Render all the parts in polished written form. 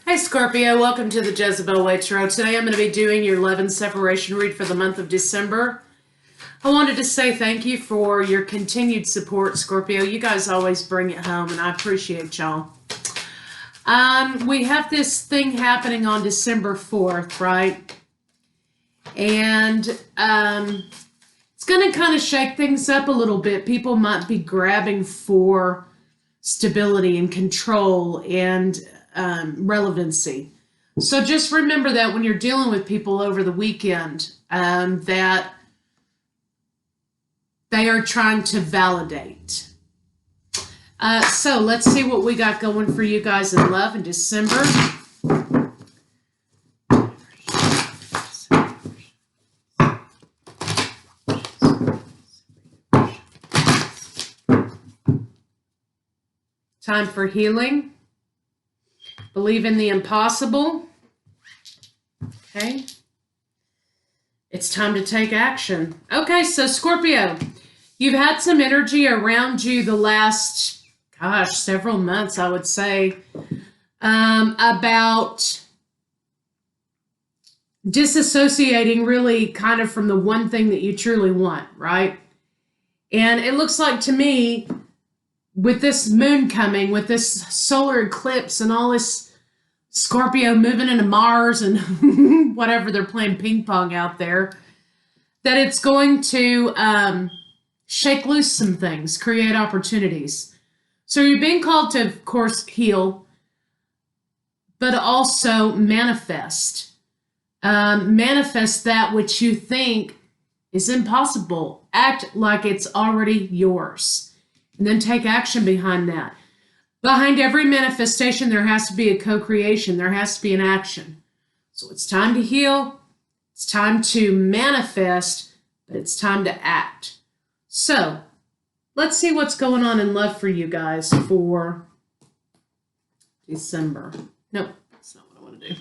Hey Scorpio, welcome to the Jezebel Way Tarot. Today I'm going to be doing your love and separation read for the month of December. I wanted to say thank you for your continued support, Scorpio. You guys always bring it home, and I appreciate y'all. We have this thing happening on December 4th, right? And it's going to kind of shake things up a little bit. People might be grabbing for stability and control and relevancy. So just remember that when you're dealing with people over the weekend, that they are trying to validate. So let's see what we got going for you guys in love in December. Time for healing. Believe in the impossible. Okay. It's time to take action. Okay, so Scorpio, you've had some energy around you the last, several months, I would say, about disassociating really kind of from the one thing that you truly want, right? And it looks like to me, with this moon coming, with this solar eclipse and all this Scorpio moving into Mars and whatever they're playing ping pong out there, that it's going to shake loose some things, create opportunities. So you're being called to, of course, heal, but also manifest. Manifest that which you think is impossible. Act like it's already yours. And then take action behind that. Behind every manifestation, there has to be a co-creation. There has to be an action. So it's time to heal. It's time to manifest, but it's time to act. So let's see what's going on in love for you guys for December. Nope, that's not what I want to do.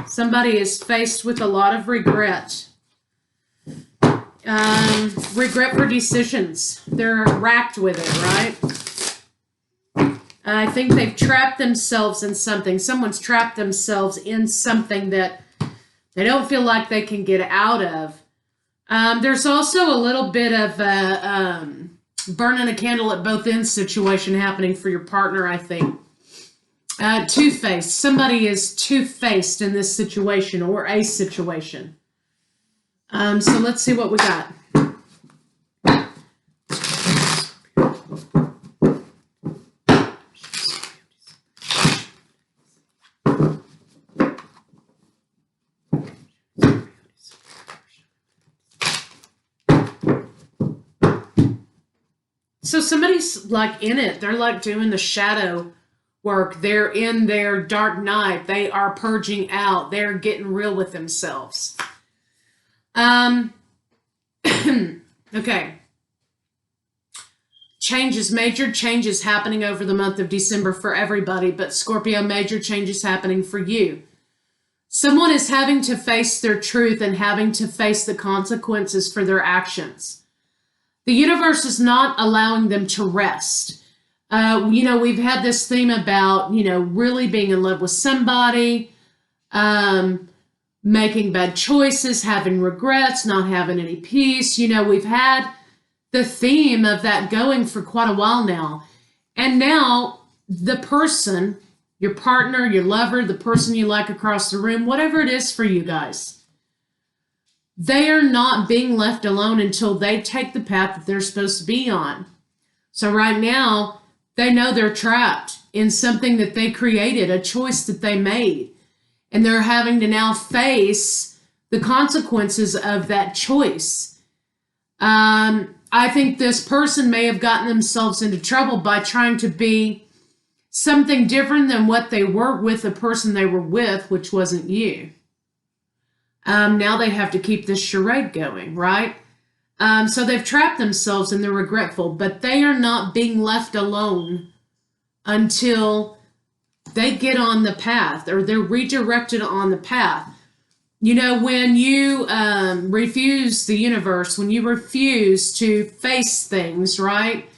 Somebody is faced with a lot of regret. Regret for decisions. They're racked with it, right? I think they've trapped themselves in something. Someone's trapped themselves in something that they don't feel like they can get out of. There's also a little bit of a burning a candle at both ends situation happening for your partner, I think. Two-faced. Somebody is two-faced in this situation or a situation. So let's see what we got. So somebody's like in it. They're like doing the shadow work. They're in their dark night. They are purging out. They're getting real with themselves. Okay. Major changes happening over the month of December for everybody, but Scorpio, major changes happening for you. Someone is having to face their truth and having to face the consequences for their actions. The universe is not allowing them to rest. We've had this theme about, really being in love with somebody, making bad choices, having regrets, not having any peace. We've had the theme of that going for quite a while now. And now the person, your partner, your lover, the person you like across the room, whatever it is for you guys, they are not being left alone until they take the path that they're supposed to be on. So right now, they know they're trapped in something that they created, a choice that they made. And they're having to now face the consequences of that choice. I think this person may have gotten themselves into trouble by trying to be something different than what they were with the person they were with, which wasn't you. Now they have to keep this charade going, right? So they've trapped themselves and they're regretful, but they are not being left alone until they get on the path or they're redirected on the path. You know, when you refuse the universe, when you refuse to face things, right?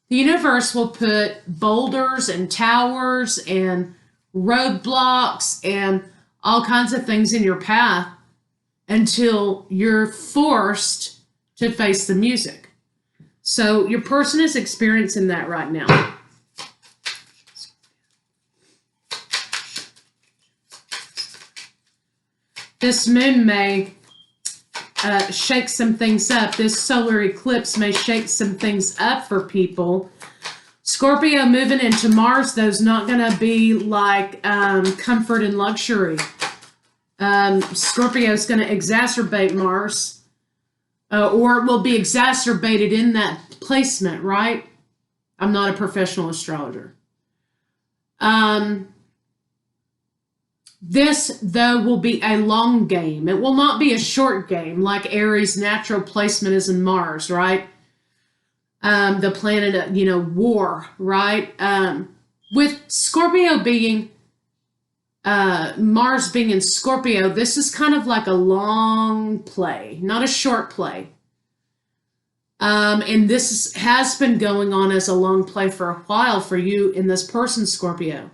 The universe will put boulders and towers and roadblocks and all kinds of things in your path until you're forced to face the music. So your person is experiencing that right now. This moon may shake some things up. This solar eclipse may shake some things up for people. Scorpio moving into Mars, though, is not going to be like comfort and luxury. Scorpio is going to exacerbate Mars, or it will be exacerbated in that placement, right? I'm not a professional astrologer. This, though, will be a long game. It will not be a short game like Aries' natural placement is in Mars, right? The planet, war, right? With Scorpio being, Mars being in Scorpio, this is kind of like a long play, not a short play. And this has been going on as a long play for a while for you in this person, Scorpio.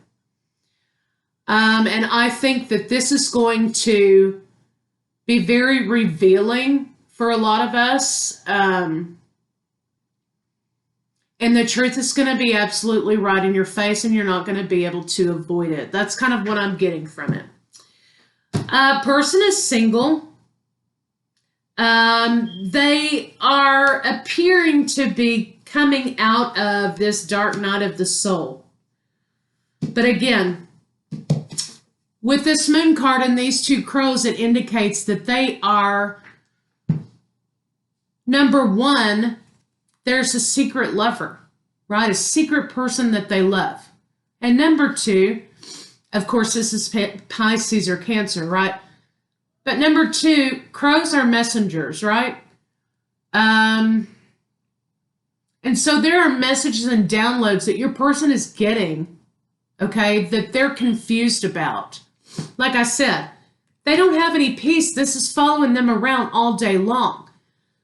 And I think that this is going to be very revealing for a lot of us. And the truth is going to be absolutely right in your face, and you're not going to be able to avoid it. That's kind of what I'm getting from it. Person is single. They are appearing to be coming out of this dark night of the soul. But again, with this moon card and these two crows, it indicates that they are, number one, there's a secret lover, right? A secret person that they love. And number two, of course, this is Pisces or Cancer, right? But number two, crows are messengers, right? And so there are messages and downloads that your person is getting, okay, that they're confused about. Like I said, they don't have any peace. This is following them around all day long.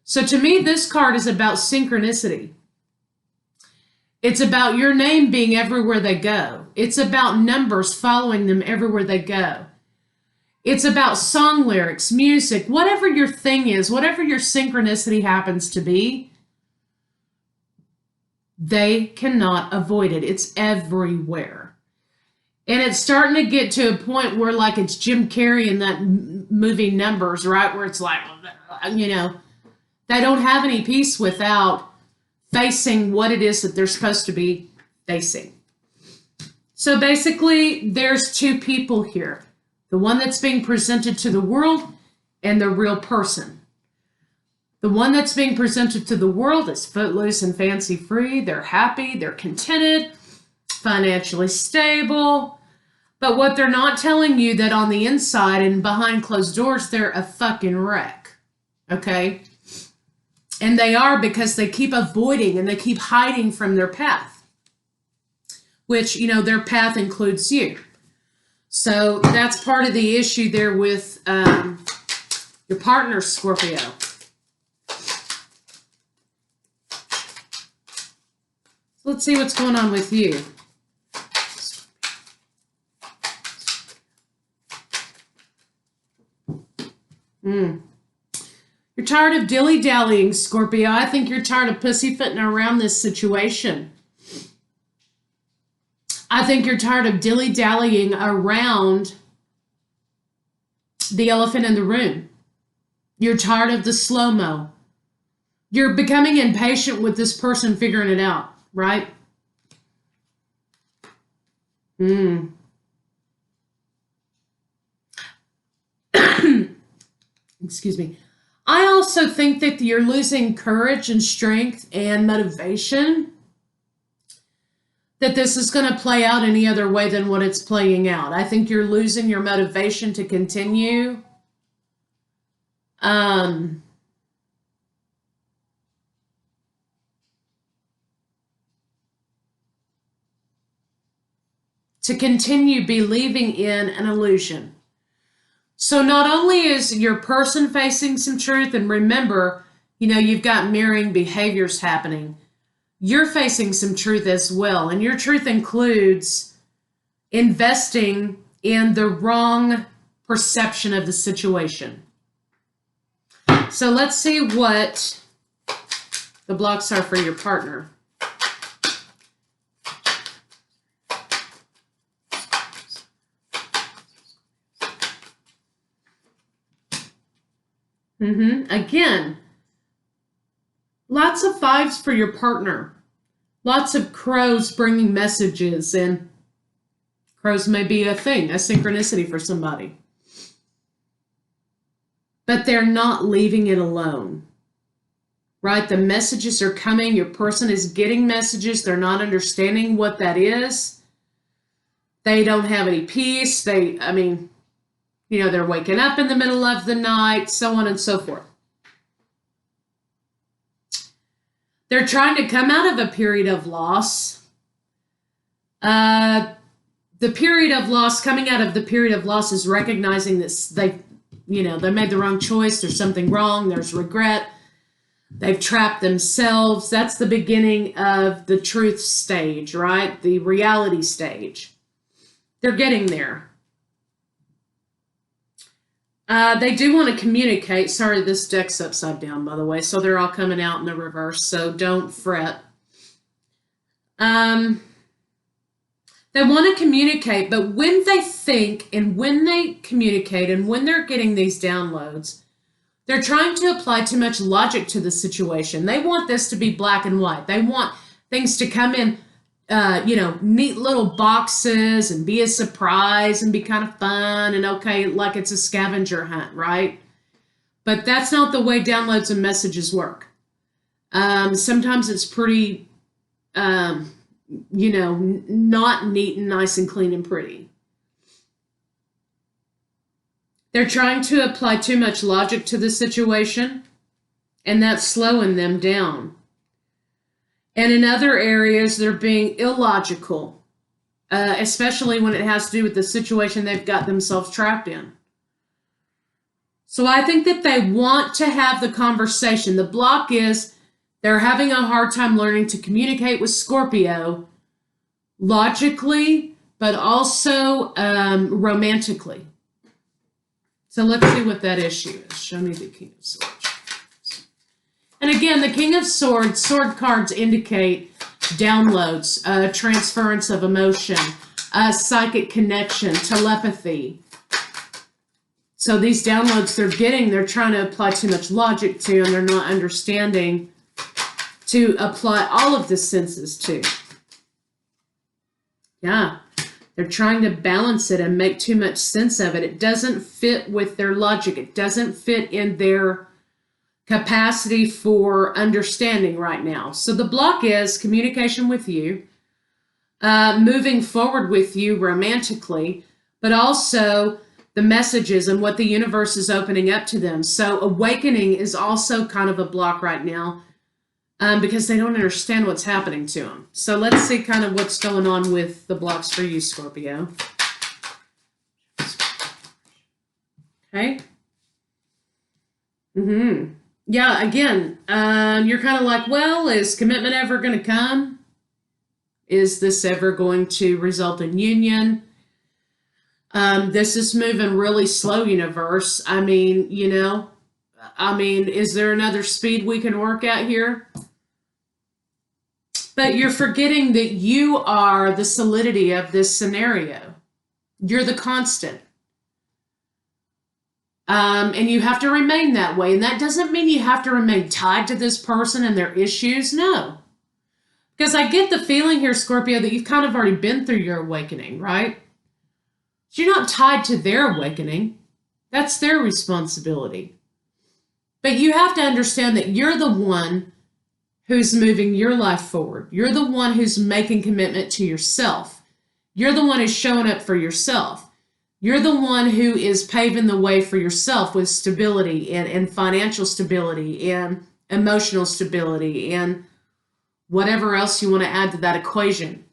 So to me, this card is about synchronicity. It's about your name being everywhere they go. It's about numbers following them everywhere they go. It's about song lyrics, music, whatever your thing is, whatever your synchronicity happens to be, they cannot avoid it. It's everywhere. And it's starting to get to a point where, like, it's Jim Carrey in that movie Numbers, right? Where it's like, they don't have any peace without facing what it is that they're supposed to be facing. So basically, there's two people here. The one that's being presented to the world and the real person. The one that's being presented to the world is footloose and fancy-free. They're happy, they're contented, financially stable. But what they're not telling you that on the inside and behind closed doors, they're a fucking wreck, okay? And they are, because they keep avoiding and they keep hiding from their path, which, their path includes you. So that's part of the issue there with your partner, Scorpio. Let's see what's going on with you. You're tired of dilly-dallying, Scorpio. I think you're tired of pussyfooting around this situation. I think you're tired of dilly-dallying around the elephant in the room. You're tired of the slow-mo. You're becoming impatient with this person figuring it out, right? Excuse me. I also think that you're losing courage and strength and motivation, that this is going to play out any other way than what it's playing out. I think you're losing your motivation to continue. To continue believing in an illusion. So not only is your person facing some truth, and remember, you've got mirroring behaviors happening, you're facing some truth as well. And your truth includes investing in the wrong perception of the situation. So let's see what the blocks are for your partner. Again, lots of fives for your partner. Lots of crows bringing messages, and crows may be a thing, a synchronicity for somebody. But they're not leaving it alone, right? The messages are coming. Your person is getting messages. They're not understanding what that is. They don't have any peace. They're waking up in the middle of the night, so on and so forth. They're trying to come out of a period of loss. The period of loss, coming out of the period of loss, is recognizing that they made the wrong choice. There's something wrong. There's regret. They've trapped themselves. That's the beginning of the truth stage, right? The reality stage. They're getting there. They do want to communicate. Sorry, this deck's upside down, by the way. So they're all coming out in the reverse. So don't fret. They want to communicate, but when they think and when they communicate and when they're getting these downloads, they're trying to apply too much logic to the situation. They want this to be black and white. They want things to come in, neat little boxes and be a surprise and be kind of fun and okay, like it's a scavenger hunt, right? But that's not the way downloads and messages work. Sometimes it's pretty, not neat and nice and clean and pretty. They're trying to apply too much logic to the situation, and that's slowing them down. And in other areas, they're being illogical, especially when it has to do with the situation they've got themselves trapped in. So I think that they want to have the conversation. The block is they're having a hard time learning to communicate with Scorpio logically, but also romantically. So let's see what that issue is. Show me the King of Swords. And again, the King of Swords, sword cards indicate downloads, transference of emotion, psychic connection, telepathy. So these downloads they're trying to apply too much logic to, and they're not understanding to apply all of the senses to. Yeah, they're trying to balance it and make too much sense of it. It doesn't fit with their logic. It doesn't fit in their capacity for understanding right now. So the block is communication with you, moving forward with you romantically, but also the messages and what the universe is opening up to them. So awakening is also kind of a block right now because they don't understand what's happening to them. So let's see kind of what's going on with the blocks for you, Scorpio. Okay. Yeah, again, you're kind of like, well, is commitment ever going to come? Is this ever going to result in union? This is moving really slow, universe. Is there another speed we can work at here? But you're forgetting that you are the solidity of this scenario. You're the constant. And you have to remain that way. And that doesn't mean you have to remain tied to this person and their issues. No. Because I get the feeling here, Scorpio, that you've kind of already been through your awakening, right? You're not tied to their awakening. That's their responsibility. But you have to understand that you're the one who's moving your life forward. You're the one who's making commitment to yourself. You're the one who's showing up for yourself. You're the one who is paving the way for yourself with stability and financial stability and emotional stability and whatever else you want to add to that equation.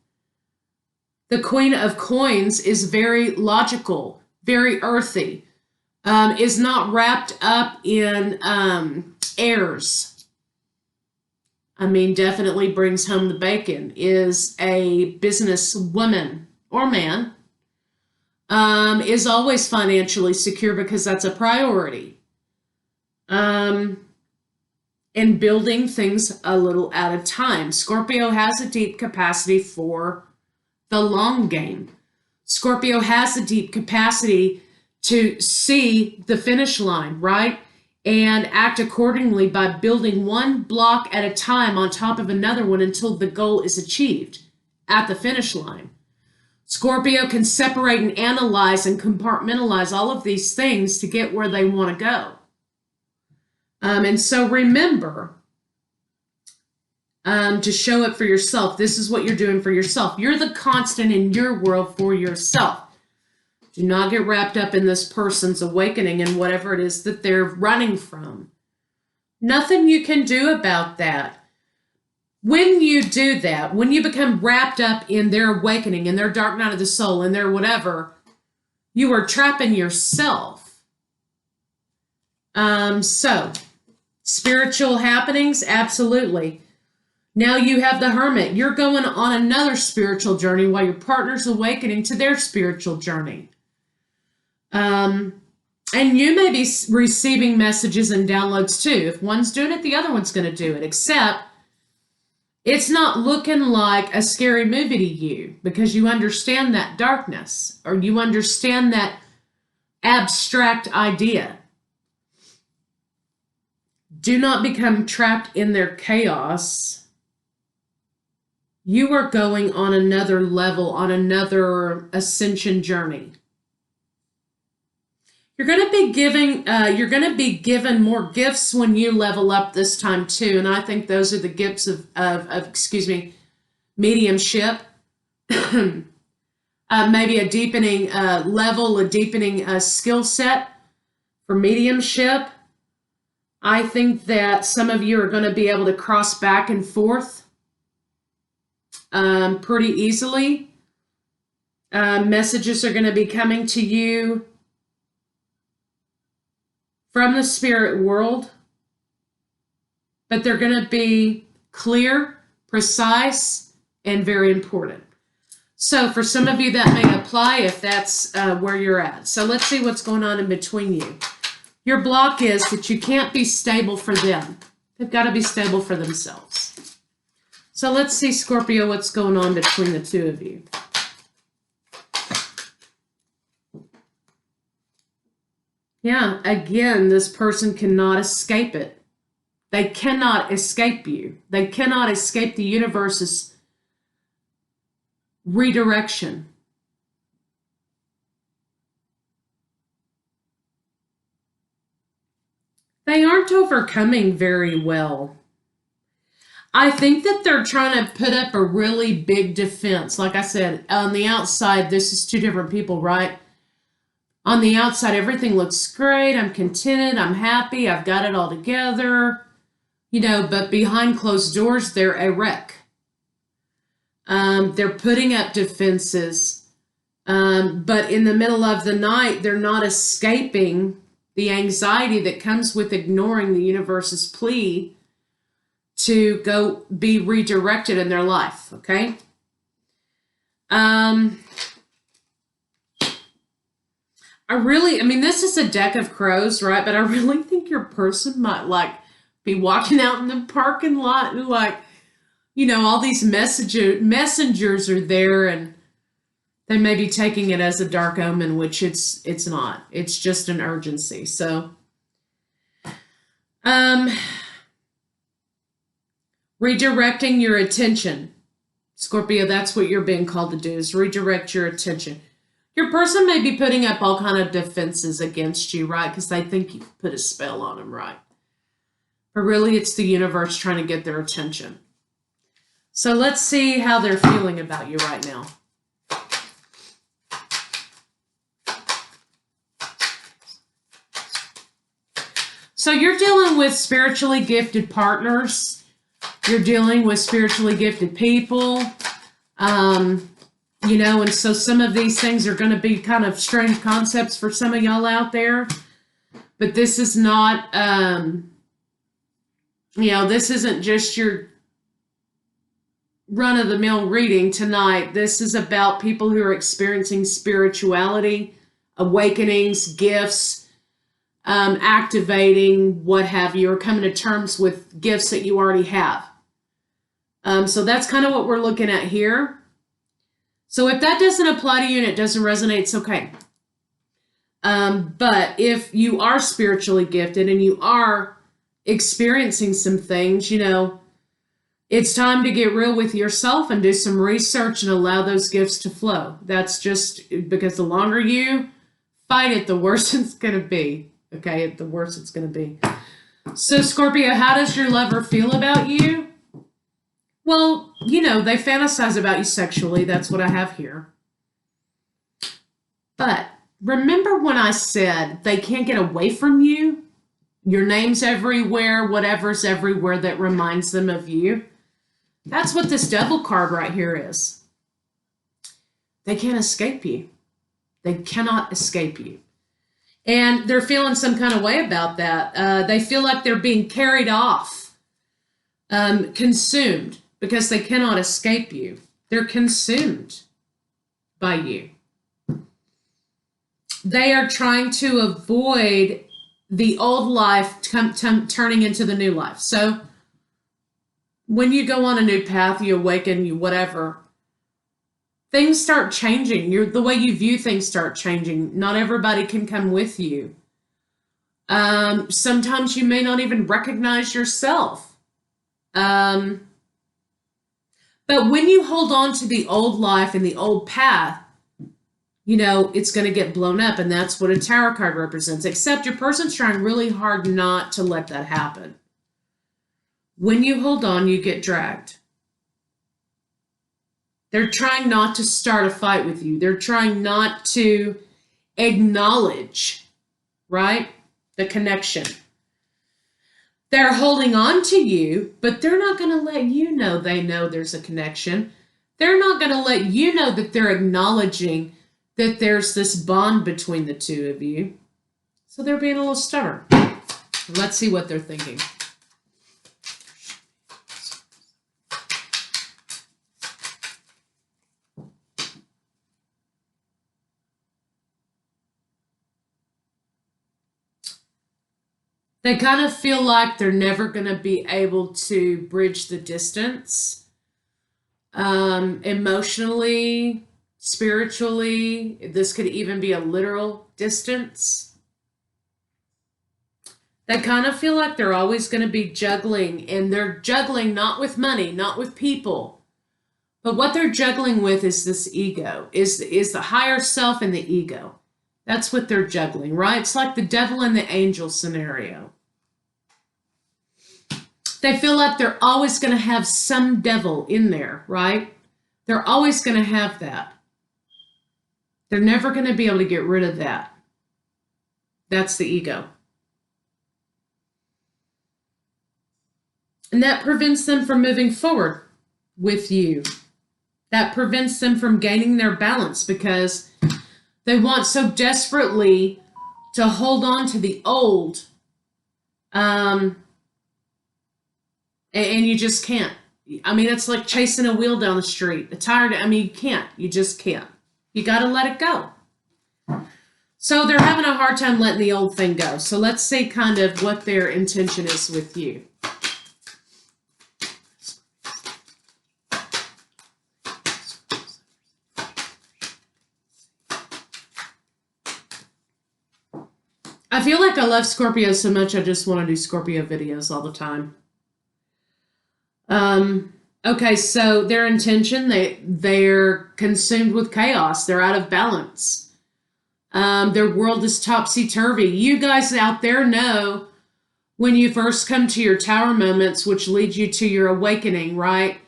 The Queen of Coins is very logical, very earthy. is not wrapped up in heirs. I mean, definitely brings home the bacon, is a business woman or man, is always financially secure because that's a priority. And building things a little at a time. Scorpio has a deep capacity for the long game. Scorpio has a deep capacity to see the finish line, right? And act accordingly by building one block at a time on top of another one until the goal is achieved at the finish line. Scorpio can separate and analyze and compartmentalize all of these things to get where they want to go. And so remember to show up for yourself. This is what you're doing for yourself. You're the constant in your world for yourself. Do not get wrapped up in this person's awakening and whatever it is that they're running from. Nothing you can do about that. When you do that, when you become wrapped up in their awakening, in their dark night of the soul, in their whatever, you are trapping yourself. So, spiritual happenings, absolutely. Now you have the Hermit. You're going on another spiritual journey while your partner's awakening to their spiritual journey. And you may be receiving messages and downloads too. If one's doing it, the other one's going to do it. Except it's not looking like a scary movie to you because you understand that darkness or you understand that abstract idea. Do not become trapped in their chaos. You are going on another level, on another ascension journey. You're going to be given more gifts when you level up this time too, and I think those are the gifts of mediumship. Maybe a deepening level, a deepening skill set for mediumship. I think that some of you are going to be able to cross back and forth pretty easily. Messages are going to be coming to you from the spirit world, but they're going to be clear, precise, and very important. So for some of you that may apply if that's where you're at. So let's see what's going on in between you. Your block is that you can't be stable for them. They've got to be stable for themselves. So let's see, Scorpio, what's going on between the two of you. Yeah, again, this person cannot escape it. They cannot escape you. They cannot escape the universe's redirection. They aren't overcoming very well. I think that they're trying to put up a really big defense. Like I said, on the outside, this is two different people, right? On the outside, everything looks great. I'm contented. I'm happy. I've got it all together. You know, but behind closed doors, they're a wreck. They're putting up defenses. But in the middle of the night, they're not escaping the anxiety that comes with ignoring the universe's plea to go be redirected in their life, okay? I mean, this is a deck of crows, right? But I really think your person might, be walking out in the parking lot and, all these messengers are there and they may be taking it as a dark omen, which it's not. It's just an urgency. So, redirecting your attention. Scorpio, that's what you're being called to do, is redirect your attention. Your person may be putting up all kind of defenses against you, right? Because they think you've put a spell on them, right? But really, it's the universe trying to get their attention. So let's see how they're feeling about you right now. So you're dealing with spiritually gifted partners. You're dealing with spiritually gifted people. And so some of these things are going to be kind of strange concepts for some of y'all out there. But this is not, this isn't just your run-of-the-mill reading tonight. This is about people who are experiencing spirituality, awakenings, gifts, activating, what have you, or coming to terms with gifts that you already have. So that's kind of what we're looking at here. So if that doesn't apply to you and it doesn't resonate, it's okay. But if you are spiritually gifted and you are experiencing some things, it's time to get real with yourself and do some research and allow those gifts to flow. That's just because the longer you fight it, the worse it's going to be. Okay, the worse it's going to be. So, Scorpio, how does your lover feel about you? Well, they fantasize about you sexually. That's what I have here. But remember when I said they can't get away from you? Your name's everywhere, whatever's everywhere that reminds them of you. That's what this Devil card right here is. They can't escape you. They cannot escape you. And they're feeling some kind of way about that. They feel like they're being carried off, consumed, because they cannot escape you. They're consumed by you. They are trying to avoid the old life turning into the new life. So when you go on a new path, you awaken, you whatever, things start changing. The way you view things start changing. Not everybody can come with you. Sometimes you may not even recognize yourself. But when you hold on to the old life and the old path, it's going to get blown up, and that's what a tarot card represents, except your person's trying really hard not to let that happen. When you hold on, you get dragged. They're trying not to start a fight with you. They're trying not to acknowledge, right, the connection. They're holding on to you, but they're not going to let you know they know there's a connection. They're not going to let you know that they're acknowledging that there's this bond between the two of you. So they're being a little stubborn. Let's see what they're thinking. They kind of feel like they're never going to be able to bridge the distance, emotionally, spiritually. This could even be a literal distance. They kind of feel like they're always going to be juggling, and they're juggling not with money, not with people, but what they're juggling with is this ego, is the higher self and the ego. That's what they're juggling, right? It's like the devil and the angel scenario. They feel like they're always going to have some devil in there, right? They're always going to have that. They're never going to be able to get rid of that. That's the ego. And that prevents them from moving forward with you. That prevents them from gaining their balance because they want so desperately to hold on to the old. And you just can't. I mean, it's like chasing a wheel down the street. You can't. You just can't. You got to let it go. So they're having a hard time letting the old thing go. So let's see kind of what their intention is with you. I feel like I love Scorpio so much, I just want to do Scorpio videos all the time. Okay, so their intention, they're consumed with chaos. They're out of balance. Their world is topsy-turvy. You guys out there know when you first come to your tower moments, which leads you to your awakening, right?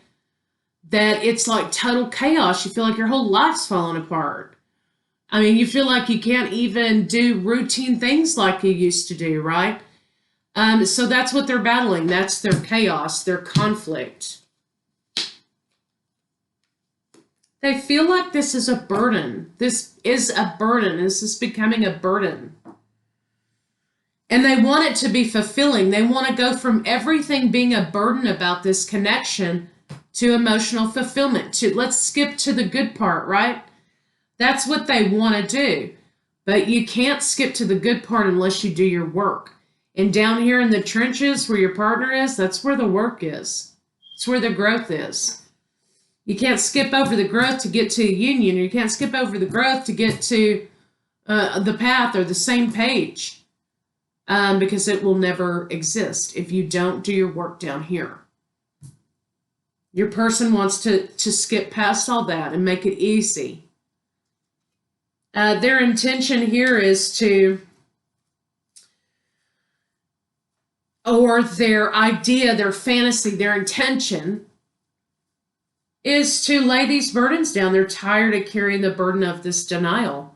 That it's like total chaos. You feel like your whole life's falling apart. I mean, you feel like you can't even do routine things like you used to do, right? So that's what they're battling. That's their chaos, their conflict. They feel like this is a burden. This is a burden. This is becoming a burden. And they want it to be fulfilling. They want to go from everything being a burden about this connection to emotional fulfillment. To let's skip to the good part, right? That's what they want to do. But you can't skip to the good part unless you do your work. And down here in the trenches where your partner is, that's where the work is. It's where the growth is. You can't skip over the growth to get to a union. You can't skip over the growth to get to the path or the same page. Because it will never exist if you don't do your work down here. Your person wants to skip past all that and make it easy. Their intention here is to, or their idea, their fantasy, their intention is to lay these burdens down. They're tired of carrying the burden of this denial.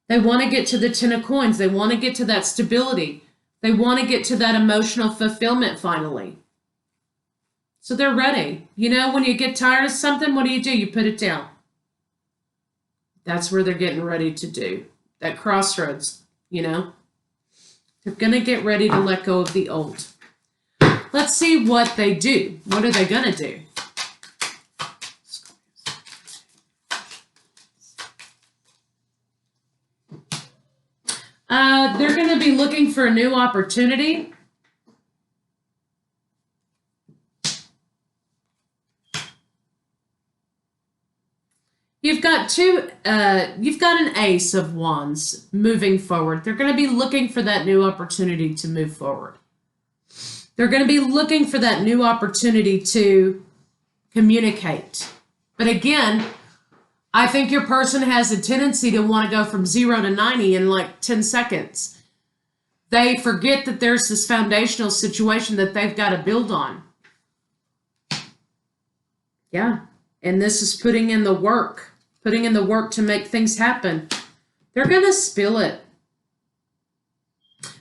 They want to get to the 10 of coins. They want to get to that stability. They want to get to that emotional fulfillment finally. So they're ready. You know, when you get tired of something, what do? You put it down. That's where they're getting ready to do. That crossroads, you know. They're going to get ready to let go of the old. Let's see what they do. What are they going to do? They're going to be looking for a new opportunity. You've got an Ace of Wands moving forward. They're going to be looking for that new opportunity to move forward. They're going to be looking for that new opportunity to communicate. But again, I think your person has a tendency to want to go from 0 to 90 in like 10 seconds. They forget that there's this foundational situation that they've got to build on. Yeah. And this is putting in the work to make things happen. They're going to spill it.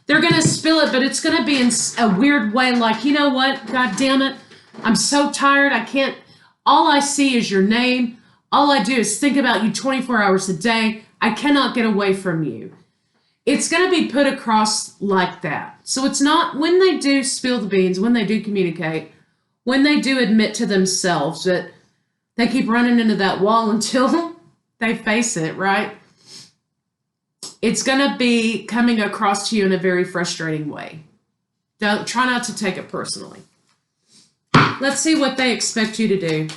They're going to spill it, but it's going to be in a weird way. Like, you know what? God damn it. I'm so tired. I can't. All I see is your name. All I do is think about you 24 hours a day. I cannot get away from you. It's going to be put across like that. So it's not when they do spill the beans, when they do communicate, when they do admit to themselves that they keep running into that wall until they face it, right? It's going to be coming across to you in a very frustrating way. Try not to take it personally. Let's see what they expect you to do.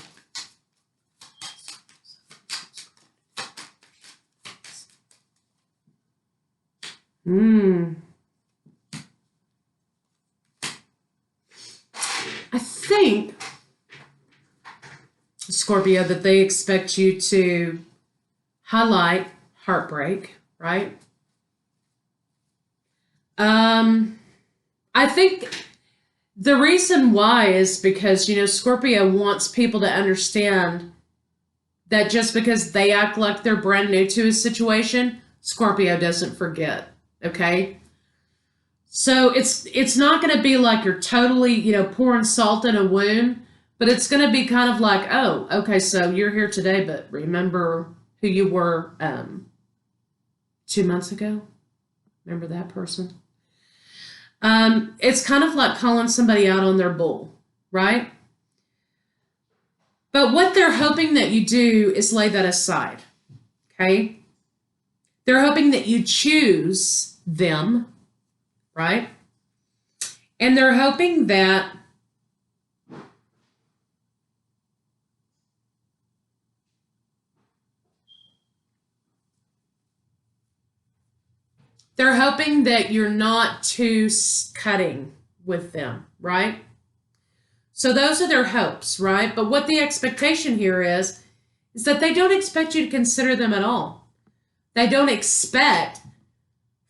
I think, Scorpio, that they expect you to highlight heartbreak, right? I think the reason why is because, you know, Scorpio wants people to understand that just because they act like they're brand new to a situation, Scorpio doesn't forget, okay? So it's not going to be like you're totally, you know, pouring salt in a wound, but it's going to be kind of like, oh, okay, so you're here today, but remember who you were 2 months ago? Remember that person? It's kind of like calling somebody out on their bull, right? But what they're hoping that you do is lay that aside, okay? They're hoping that you choose them, right? And they're hoping that you're not too cutting with them, right? So those are their hopes, right? But what the expectation here is that they don't expect you to consider them at all. They don't expect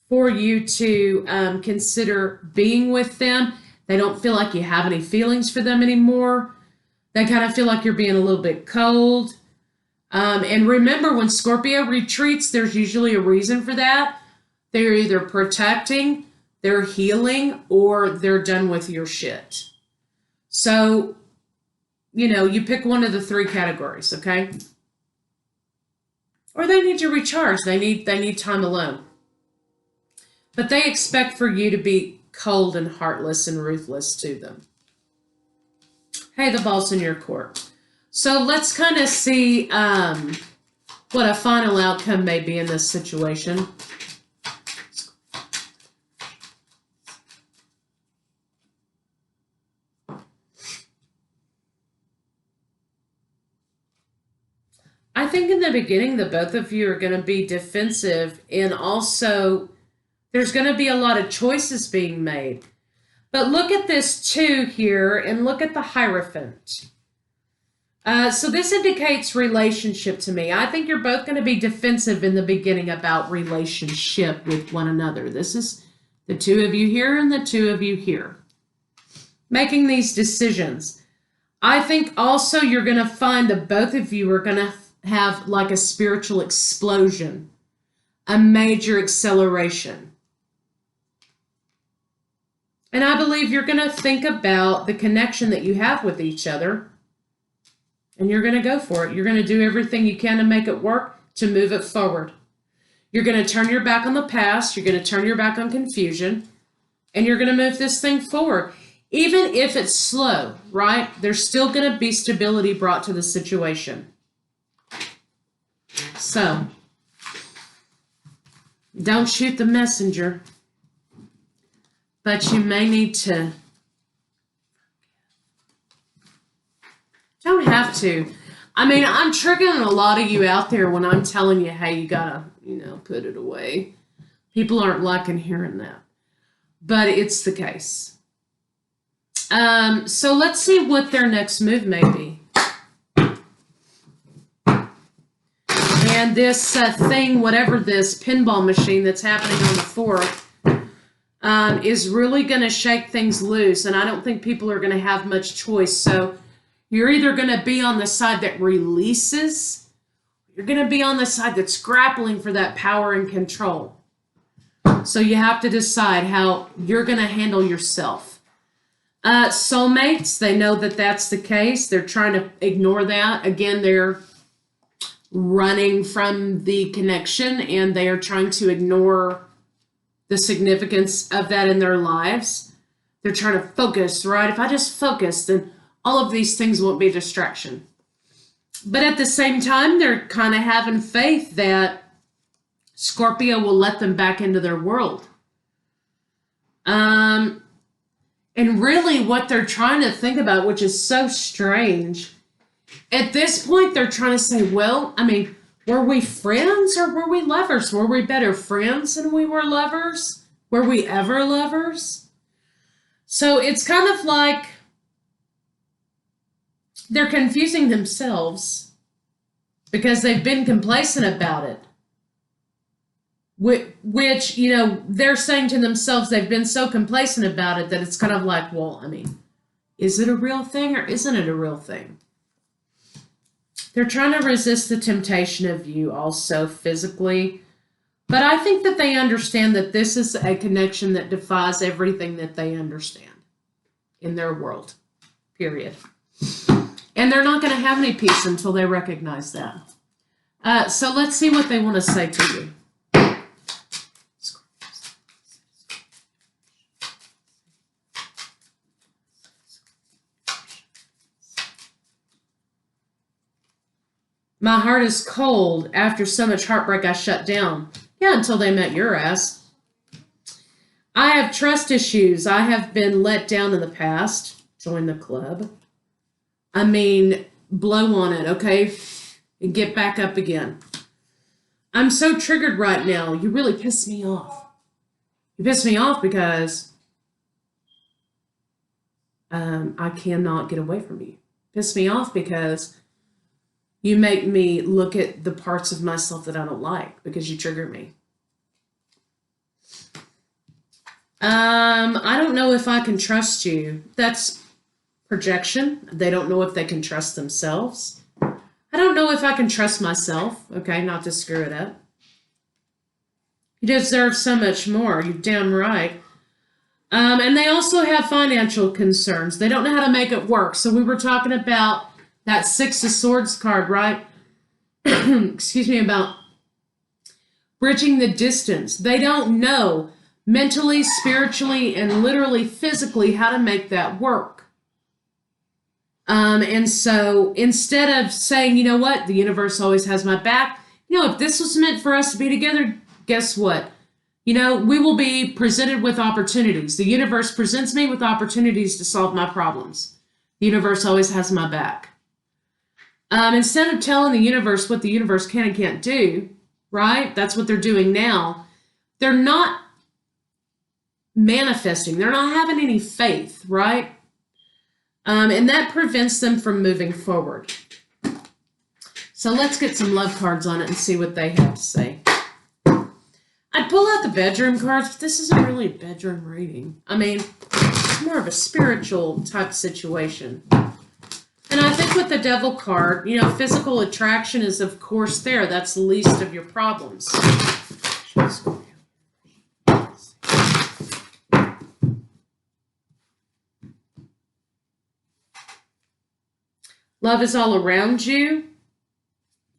for you to consider being with them. They don't feel like you have any feelings for them anymore. They kind of feel like you're being a little bit cold. And remember, when Scorpio retreats, there's usually a reason for that. They're either protecting, they're healing, or they're done with your shit. So, you know, you pick one of the three categories, okay? Or they need to recharge. They need time alone. But they expect for you to be cold and heartless and ruthless to them. Hey, the ball's in your court. So let's kind of see what a final outcome may be in this situation. I think in the beginning, the both of you are going to be defensive, and also there's going to be a lot of choices being made. But look at this 2 here, and look at the Hierophant. So this indicates relationship to me. I think you're both going to be defensive in the beginning about relationship with one another. This is the 2 of you here and the 2 of you here. Making these decisions. I think also you're going to find that both of you are going to have like a spiritual explosion, a major acceleration. And I believe you're going to think about the connection that you have with each other, and you're going to go for it. You're going to do everything you can to make it work, to move it forward. You're going to turn your back on the past. You're going to turn your back on confusion, and you're going to move this thing forward. Even if it's slow, right? There's still going to be stability brought to the situation. So, don't shoot the messenger, but you may need to. Don't have to. I mean, I'm triggering a lot of you out there when I'm telling you, hey, you gotta, put it away. People aren't liking hearing that, but it's the case. So let's see what their next move may be. And this thing, whatever this pinball machine that's happening on the 4th, is really going to shake things loose. And I don't think people are going to have much choice. So you're either going to be on the side that releases, you're going to be on the side that's grappling for that power and control. So you have to decide how you're going to handle yourself. Soulmates, they know that that's the case. They're trying to ignore that. Again, they're running from the connection, and they are trying to ignore the significance of that in their lives. They're trying to focus, right? If I just focus, then all of these things won't be a distraction. But at the same time, they're kind of having faith that Scorpio will let them back into their world. And really what they're trying to think about, which is so strange, at this point, they're trying to say, well, I mean, were we friends or were we lovers? Were we better friends than we were lovers? Were we ever lovers? So it's kind of like they're confusing themselves because they've been complacent about it. Which, they're saying to themselves they've been so complacent about it that it's kind of like, well, I mean, is it a real thing or isn't it a real thing? They're trying to resist the temptation of you also physically. But I think that they understand that this is a connection that defies everything that they understand in their world, period. And they're not going to have any peace until they recognize that. So let's see what they want to say to you. My heart is cold. After so much heartbreak, I shut down. Yeah, until they met your ass. I have trust issues. I have been let down in the past. Join the club. I mean, blow on it, okay? And get back up again. I'm so triggered right now. You really piss me off. You piss me off because I cannot get away from you. Piss me off because you make me look at the parts of myself that I don't like because you trigger me. I don't know if I can trust you. That's projection. They don't know if they can trust themselves. I don't know if I can trust myself. Okay, not to screw it up. You deserve so much more. You're damn right. And they also have financial concerns. They don't know how to make it work. So we were talking about that 6 of Swords card, right? Excuse me, about bridging the distance. They don't know mentally, spiritually, and literally physically how to make that work. And so instead of saying, you know what, the universe always has my back, if this was meant for us to be together, guess what? We will be presented with opportunities. The universe presents me with opportunities to solve my problems. The universe always has my back. Instead of telling the universe what the universe can and can't do, right? That's what they're doing now. They're not manifesting. They're not having any faith, right? And that prevents them from moving forward. So let's get some love cards on it and see what they have to say. I'd pull out the bedroom cards, but this isn't really a bedroom reading. I mean, it's more of a spiritual type situation. And I think with the Devil card, physical attraction is, of course, there. That's the least of your problems. Love is all around you.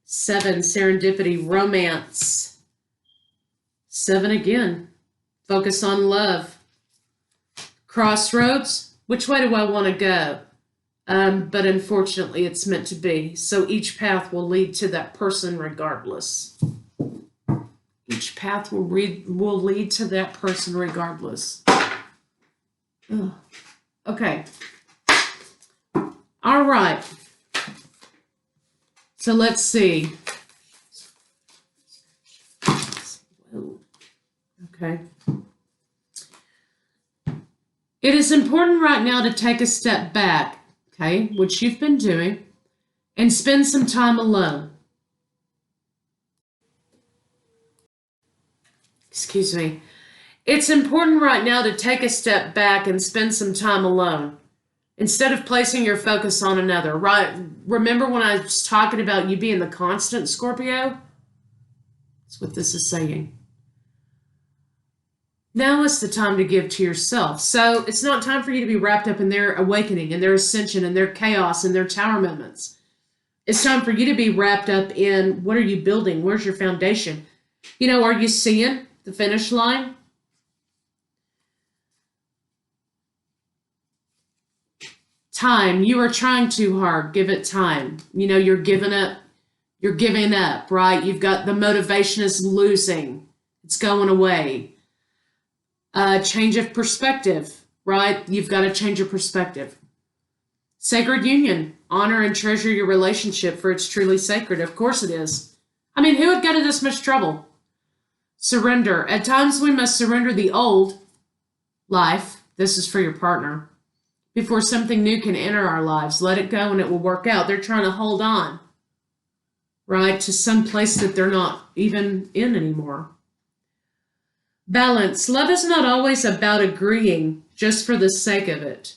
7, serendipity, romance. 7 again, focus on love. Crossroads, which way do I want to go? But unfortunately, it's meant to be. So each path will lead to that person regardless. Each path will lead to that person regardless. Ugh. Okay. All right. So let's see. Okay. It is important right now to take a step back, okay, which you've been doing, and spend some time alone. Excuse me. It's important right now to take a step back and spend some time alone instead of placing your focus on another, right? Remember when I was talking about you being the constant, Scorpio? That's what this is saying. Now is the time to give to yourself. So it's not time for you to be wrapped up in their awakening and their ascension and their chaos and their tower moments. It's time for you to be wrapped up in what are you building? Where's your foundation? Are you seeing the finish line? Time. You are trying too hard. Give it time. You're giving up. You're giving up, right? You've got the motivation is losing. It's going away. Change of perspective, right? You've got to change your perspective. Sacred union. Honor and treasure your relationship, for it's truly sacred. Of course it is. I mean, who would get in this much trouble? Surrender. At times we must surrender the old life. This is for your partner. Before something new can enter our lives. Let it go and it will work out. They're trying to hold on, right, to some place that they're not even in anymore. Balance. Love is not always about agreeing just for the sake of it.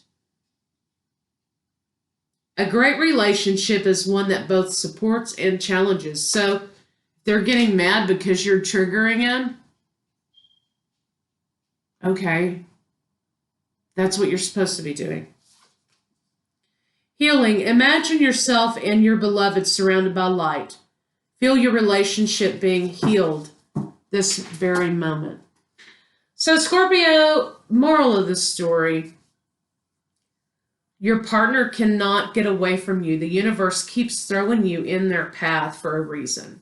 A great relationship is one that both supports and challenges. So they're getting mad because you're triggering them. Okay. That's what you're supposed to be doing. Healing. Imagine yourself and your beloved surrounded by light. Feel your relationship being healed this very moment. So Scorpio, moral of the story, your partner cannot get away from you. The universe keeps throwing you in their path for a reason.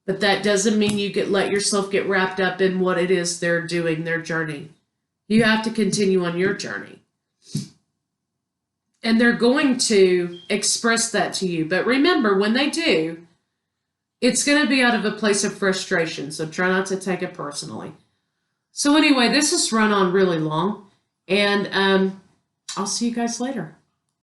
But that doesn't mean you let yourself get wrapped up in what it is they're doing, their journey. You have to continue on your journey. And they're going to express that to you. But remember, when they do, it's going to be out of a place of frustration. So try not to take it personally. So anyway, this has run on really long. And I'll see you guys later.